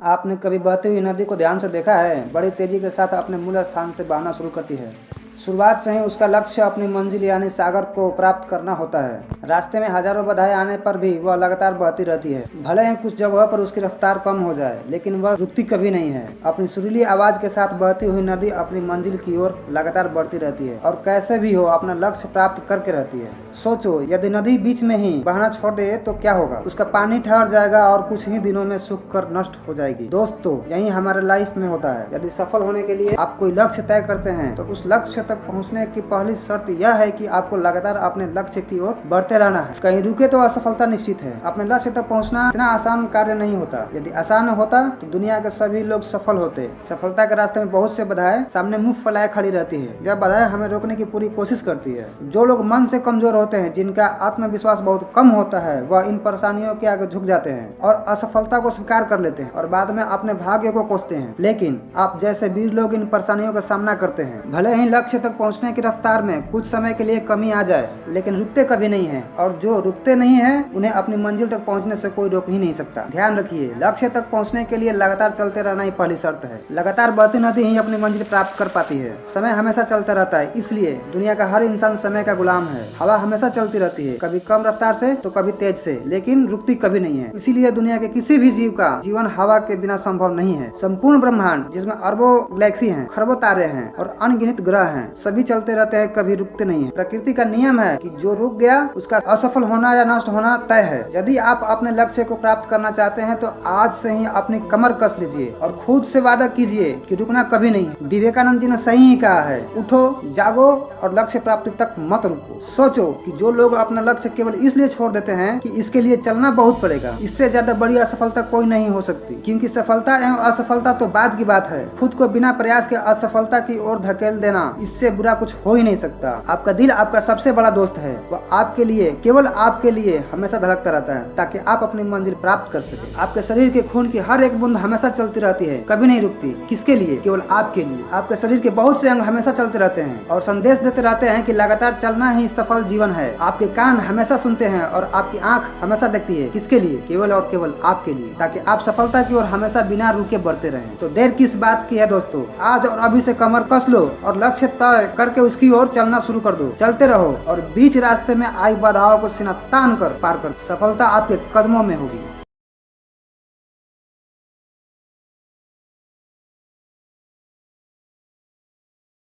आपने कभी बहती हुई नदी को ध्यान से देखा है? बड़ी तेजी के साथ अपने मूल स्थान से बहना शुरू करती है। शुरुआत से ही उसका लक्ष्य अपनी मंजिल यानी सागर को प्राप्त करना होता है। रास्ते में हजारों बाधाएं आने पर भी वह लगातार बहती रहती है। भले ही कुछ जगहों पर उसकी रफ्तार कम हो जाए, लेकिन वह रुकती कभी नहीं है। अपनी सुरीली आवाज के साथ बहती हुई नदी अपनी मंजिल की ओर लगातार बढ़ती रहती है और कैसे भी हो अपना लक्ष्य प्राप्त करके रहती है। सोचो, यदि नदी बीच में ही बहना छोड़ दे तो क्या होगा? उसका पानी ठहर जाएगा और कुछ ही दिनों में सूख कर नष्ट हो जाएगी। दोस्तों, यही हमारे लाइफ में होता है। यदि सफल होने के लिए आप कोई लक्ष्य तय करते हैं तो उस लक्ष्य तक पहुंचने की पहली शर्त यह है कि आपको लगातार अपने लक्ष्य की ओर बढ़ते रहना है। कहीं रुके तो असफलता निश्चित है। अपने लक्ष्य तक पहुंचना इतना आसान कार्य नहीं होता। यदि आसान होता तो दुनिया के सभी लोग सफल होते। सफलता के रास्ते में बहुत से बाधाएं सामने मुंह फैलाए खड़ी रहती है। यह बाधाएं हमें रोकने की पूरी कोशिश करती है। जो लोग मन से कमजोर होते हैं, जिनका आत्मविश्वास बहुत कम होता है, वह इन परेशानियों के आगे झुक जाते हैं और असफलता को स्वीकार कर लेते हैं और बाद में अपने भाग्य को कोसते हैं। लेकिन आप जैसे वीर लोग इन परेशानियों का सामना करते हैं। भले ही लक्ष्य तक पहुंचने की रफ्तार में कुछ समय के लिए कमी आ जाए, लेकिन रुकते कभी नहीं है। और जो रुकते नहीं है उन्हें अपनी मंजिल तक पहुंचने से कोई रोक ही नहीं सकता। ध्यान रखिए, लक्ष्य तक पहुंचने के लिए लगातार चलते रहना ही पहली शर्त है। लगातार बहती नदी ही अपनी मंजिल प्राप्त कर पाती है। समय हमेशा चलता रहता है, इसलिए दुनिया का हर इंसान समय का गुलाम है। हवा हमेशा चलती रहती है, कभी कम रफ्तार से तो कभी तेज से, लेकिन रुकती कभी नहीं है। इसीलिए दुनिया के किसी भी जीव का जीवन हवा के बिना संभव नहीं है। संपूर्ण ब्रह्मांड, जिसमें अरबों गैलेक्सी हैं, खरबों तारे हैं और अनगिनत ग्रह हैं, सभी चलते रहते हैं, कभी रुकते नहीं है। प्रकृति का नियम है कि जो रुक गया उसका असफल होना या नष्ट होना तय है। यदि आप अपने लक्ष्य को प्राप्त करना चाहते हैं तो आज से ही अपनी कमर कस लीजिए और खुद से वादा कीजिए कि रुकना कभी नहीं। विवेकानंद जी ने सही ही कहा है, उठो, जागो और लक्ष्य प्राप्ति तक मत रुको। सोचो कि जो लोग अपना लक्ष्य केवल इसलिए छोड़ देते हैं कि इसके लिए चलना बहुत पड़ेगा, इससे ज्यादा बड़ी असफलता कोई नहीं हो सकती। क्योंकि सफलता एवं असफलता तो बाद की बात है। खुद को बिना प्रयास के असफलता की ओर धकेल देना, इससे बुरा कुछ हो ही नहीं सकता। आपका दिल आपका सबसे बड़ा दोस्त है। वह आपके लिए, केवल आपके लिए हमेशा धड़कता रहता है ताकि आप अपनी मंजिल प्राप्त कर सके। आपके शरीर के खून की हर एक बूंद हमेशा चलती रहती है, कभी नहीं रुकती। किसके लिए? केवल आपके लिए। आपके शरीर के बहुत से अंग हमेशा चलते रहते हैं और संदेश देते रहते हैं कि लगातार चलना ही सफल जीवन है। आपके कान हमेशा सुनते हैं और आपकी आंख हमेशा देखती है। किसके लिए? केवल और केवल आपके लिए, ताकि आप सफलता की ओर हमेशा बिना रुके बढ़ते रहें। तो देर किस बात की है दोस्तों? आज और अभी से कमर कस लो और लक्ष्य तय करके उसकी ओर चलना शुरू कर दो। चलते रहो और बीच रास्ते में आई बाधाओं को सीना तान कर पार कर सफलता आपके कदमों में होगी।